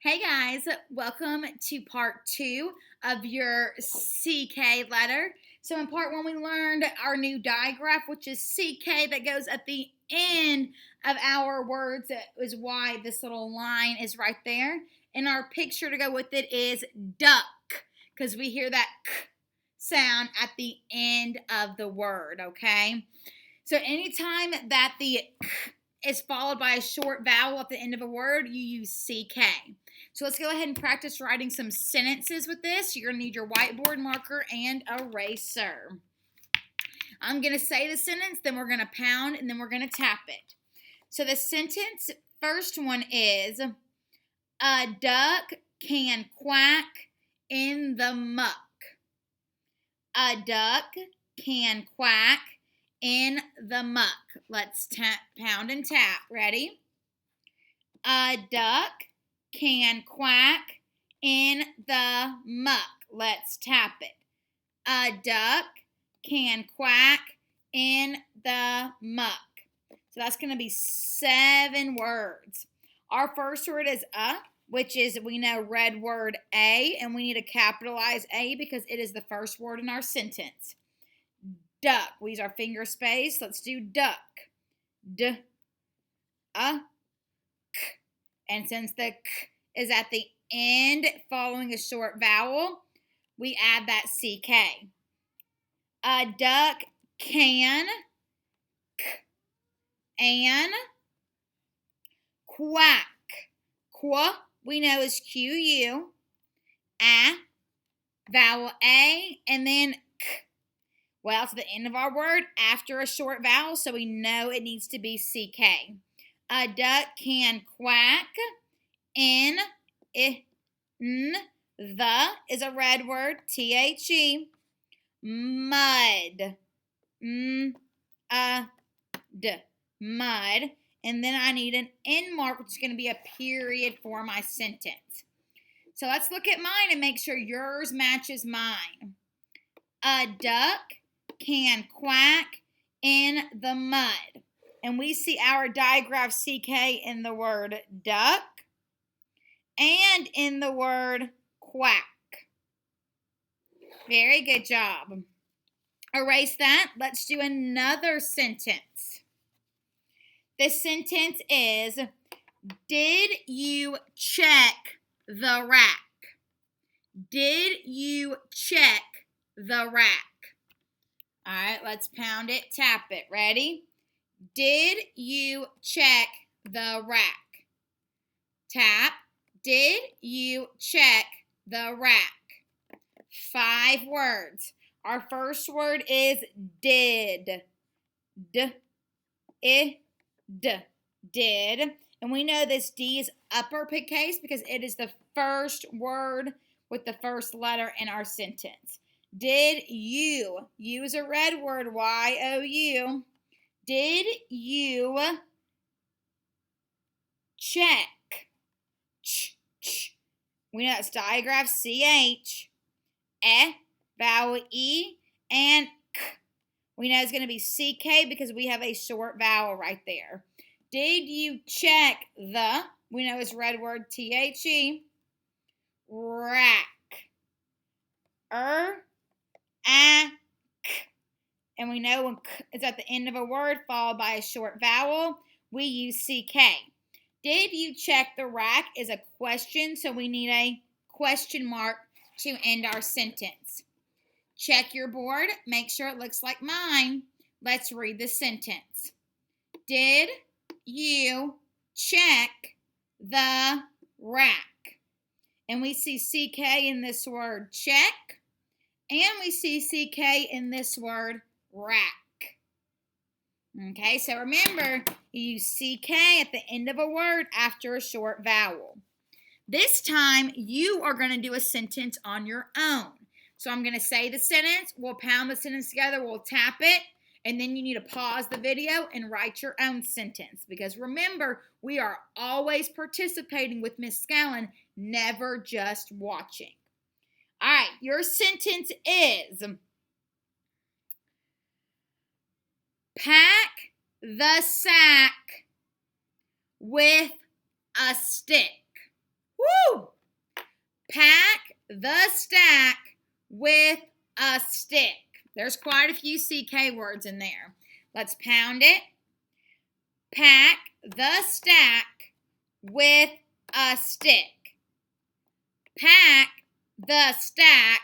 Hey guys, welcome to part 2 of your CK letter. So in part 1 we learned our new digraph, which is CK that goes at the end of our words. That is why this little line is right there. And our picture to go with it is duck, because we hear that k sound at the end of the word, okay? So anytime that the k is followed by a short vowel at the end of a word, you use CK. So let's go ahead and practice writing some sentences with this. You're going to need your whiteboard marker and eraser. I'm going to say the sentence, then we're going to pound, and then we're going to tap it. So the sentence, first one is, a duck can quack in the muck. A duck can quack in the muck. Let's pound and tap. Ready? A duck can quack in the muck. Let's tap it. A duck can quack in the muck. So that's going to be 7 words. Our first word is which is, we know, red word A, and we need to capitalize A because it is the first word in our sentence. Duck. We use our finger space. Let's do duck. D, k. And since the k is at the end following a short vowel, we add that CK. A duck can k and quack. Qua, we know, is QU. A, vowel A, and then k. Well, it's the end of our word after a short vowel, so we know it needs to be CK. A duck can quack in, the is a red word, THE, mud, mud, and then I need an end mark, which is going to be a period for my sentence. So let's look at mine and make sure yours matches mine. A duck can quack in the mud. And we see our digraph CK in the word duck and in the word quack. Very good job. Erase that. Let's do another sentence. The sentence is, did you check the rack? Did you check the rack? All right, let's pound it, tap it. Ready? Did you check the rack? Tap. Did you check the rack? 5 words. Our first word is did. Did. And we know this D is uppercase because it is the first word with the first letter in our sentence. Did you? U is a red word, Y-O-U. Did you check? We know it's digraph CH. Vowel E, and K. We know it's going to be CK because we have a short vowel right there. Did you check the, we know it's red word THE, rack. And we know when k is at the end of a word followed by a short vowel, we use CK. Did you check the rack is a question, so we need a question mark to end our sentence. Check your board. Make sure it looks like mine. Let's read the sentence. Did you check the rack? And we see CK in this word check, and we see CK in this word rack. Okay, so remember, you use CK at the end of a word after a short vowel. This time, you are going to do a sentence on your own. So I'm going to say the sentence, we'll pound the sentence together, we'll tap it, and then you need to pause the video and write your own sentence. Because remember, we are always participating with Miss Scallon, never just watching. All right, your sentence is, pack the sack with a stick. Woo! the stack with a stick. There's quite a few CK words in there. Let's pound it. Pack the stack with a stick. Pack the stack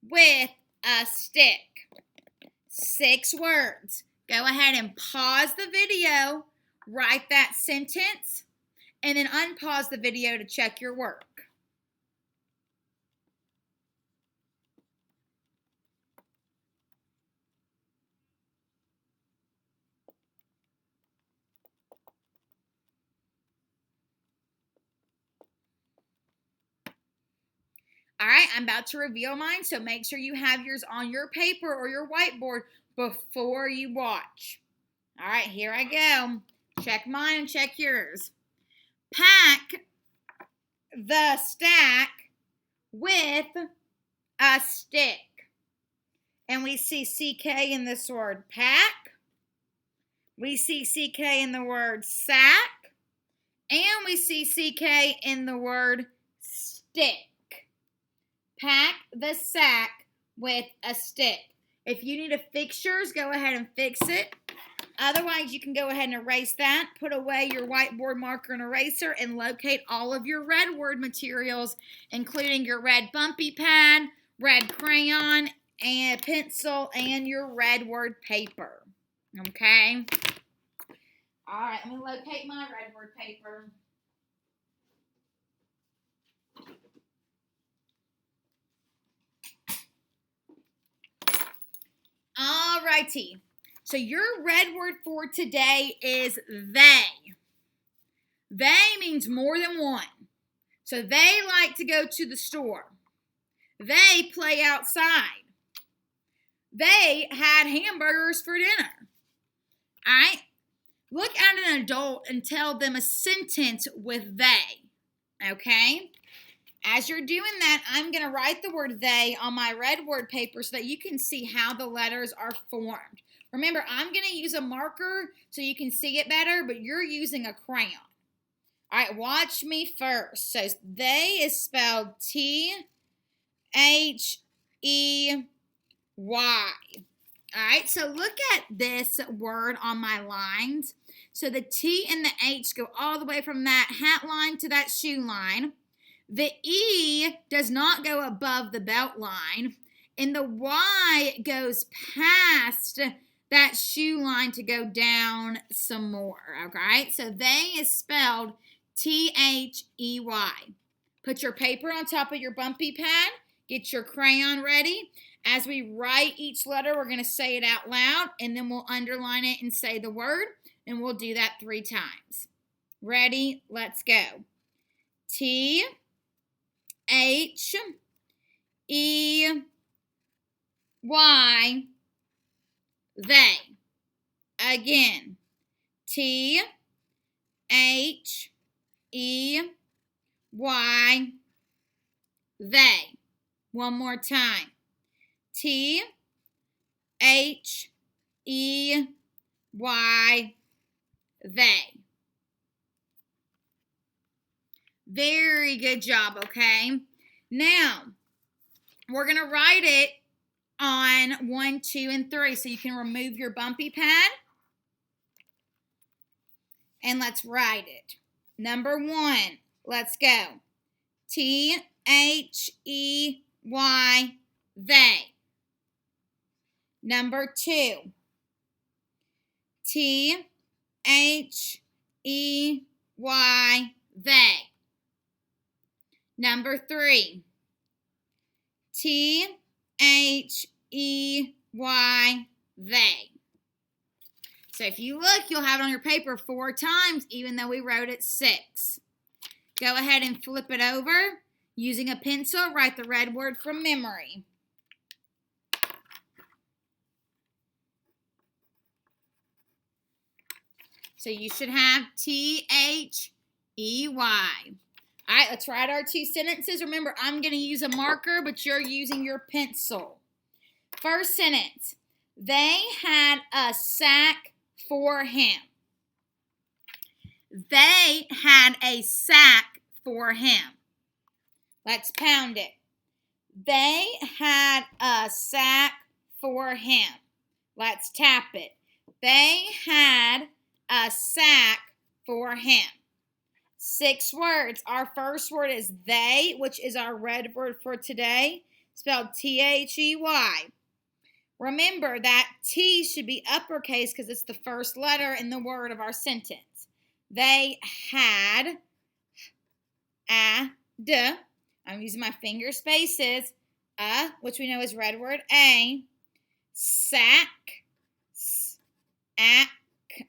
with a stick. 6 words. Go ahead and pause the video, write that sentence, and then unpause the video to check your work. All right, I'm about to reveal mine, so make sure you have yours on your paper or your whiteboard before you watch. All right, here I go. Check mine and check yours. Pack the stack with a stick. And we see CK in this word pack. We see CK in the word sack. And we see CK in the word stick. Pack the sack with a stick. If you need to fix yours, go ahead and fix it. Otherwise, you can go ahead and erase that. Put away your whiteboard marker and eraser and locate all of your red word materials, including your red bumpy pad, red crayon, and pencil, and your red word paper. Okay? All right, let me locate my red word paper. All righty. So your red word for today is they. They means more than one. So they like to go to the store. They play outside. They had hamburgers for dinner. All right? Look at an adult and tell them a sentence with they. Okay? As you're doing that, I'm going to write the word they on my red word paper so that you can see how the letters are formed. Remember, I'm going to use a marker so you can see it better, but you're using a crayon. All right, watch me first. So they is spelled T-H-E-Y. All right, so look at this word on my lines. So the T and the H go all the way from that hat line to that shoe line. The E does not go above the belt line. And the Y goes past that shoe line to go down some more. Okay, so they is spelled T-H-E-Y. Put your paper on top of your bumpy pad. Get your crayon ready. As we write each letter, we're going to say it out loud, and then we'll underline it and say the word, and we'll do that 3 times. Ready? Let's go. T-H-E-Y. They. Again. T-H-E-Y. They. One more time. T-H-E-Y. They. Very good job, okay? Now, we're going to write it on 1, 2, and 3. So you can remove your bumpy pad. And let's write it. Number 1, let's go. T-H-E-Y, they. Number 2, T-H-E-Y, they. Number 3, T-H-E-Y, they. So if you look, you'll have it on your paper 4 times, even though we wrote it 6. Go ahead and flip it over. Using a pencil, write the red word from memory. So you should have T-H-E-Y. All right, let's write our 2 sentences. Remember, I'm going to use a marker, but you're using your pencil. First sentence. They had a sack for him. They had a sack for him. Let's pound it. They had a sack for him. Let's tap it. They had a sack for him. 6 words. Our first word is they, which is our red word for today, spelled T-H-E-Y. Remember that T should be uppercase because it's the first letter in the word of our sentence. They had I'm using my finger spaces. Which we know is red word A. Sack.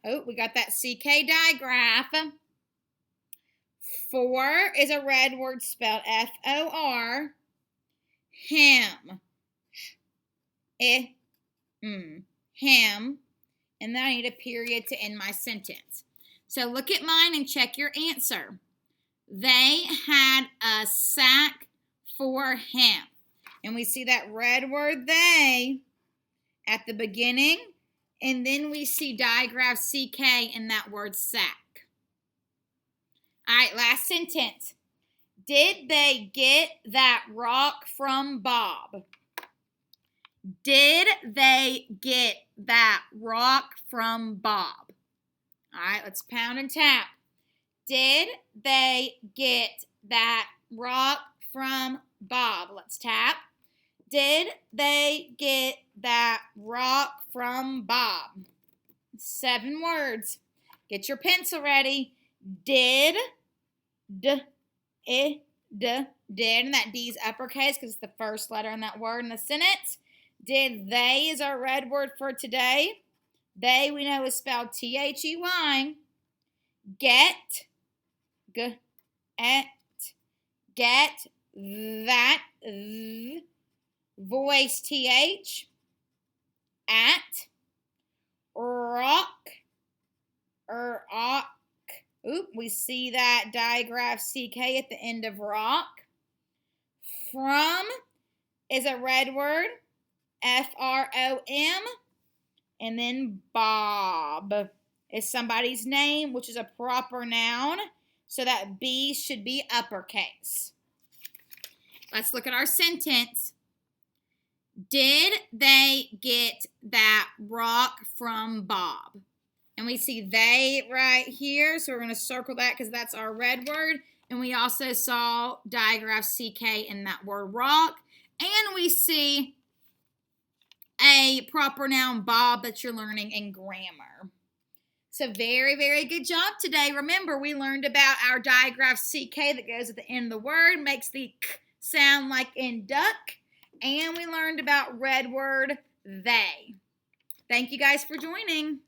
Oh, we got that CK digraph. For is a red word spelled F-O-R. Him. Him. And then I need a period to end my sentence. So look at mine and check your answer. They had a sack for him. And we see that red word they at the beginning. And then we see digraph CK in that word sack. All right, last sentence. Did they get that rock from Bob? Did they get that rock from Bob? All right, let's pound and tap. Did they get that rock from Bob? Let's tap. Did they get that rock from Bob? 7 words. Get your pencil ready. Did, and that D is uppercase because it's the first letter in that word in the sentence. Did they is our red word for today. They we know is spelled T-H-E-Y. Get that voice TH at rock we see that digraph CK at the end of rock. From is a red word, F-R-O-M, and then Bob is somebody's name, which is a proper noun, so that B should be uppercase. Let's look at our sentence. Did they get that rock from Bob? And we see they right here, so we're going to circle that because that's our red word. And we also saw digraph CK in that word rock. And we see a proper noun Bob that you're learning in grammar. So very, very good job today. Remember, we learned about our digraph CK that goes at the end of the word, makes the k sound like in duck. And we learned about red word they. Thank you guys for joining.